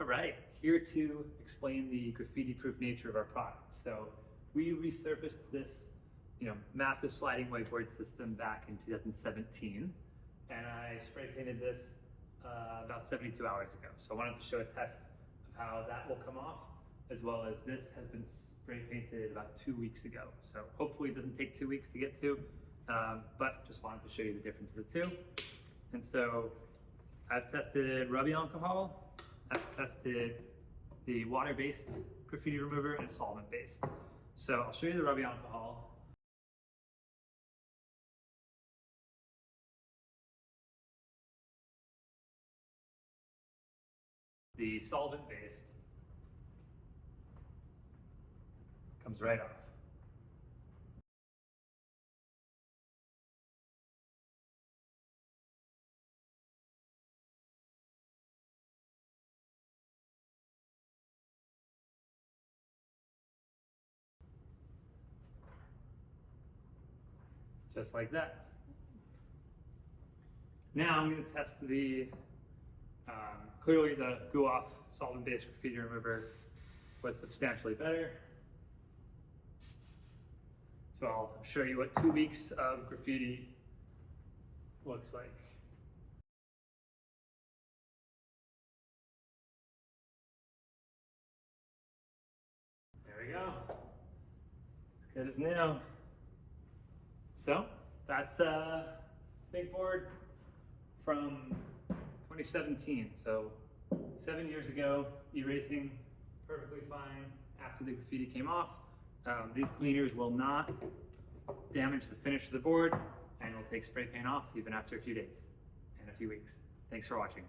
All right, here to explain the graffiti-proof nature of our product. So we resurfaced this, massive sliding whiteboard system back in 2017, and I spray painted this about 72 hours ago. So I wanted to show a test of how that will come off, as well as this has been spray painted about 2 weeks ago. So hopefully it doesn't take 2 weeks to get to, but just wanted to show you the difference of the two. And so I've tested rubbing alcohol, I've tested the water-based graffiti remover and solvent-based. So I'll show you the rubbing alcohol. The solvent-based comes right off. Just like that. Now I'm going to test the, clearly the GOOF solvent-based graffiti remover was substantially better. So I'll show you what 2 weeks of graffiti looks like. There we go. As good as new. So that's Whiteboard from 2017. So 7 years ago, erasing perfectly fine after the graffiti came off. These cleaners will not damage the finish of the board, and will take spray paint off even after a few days and a few weeks. Thanks for watching.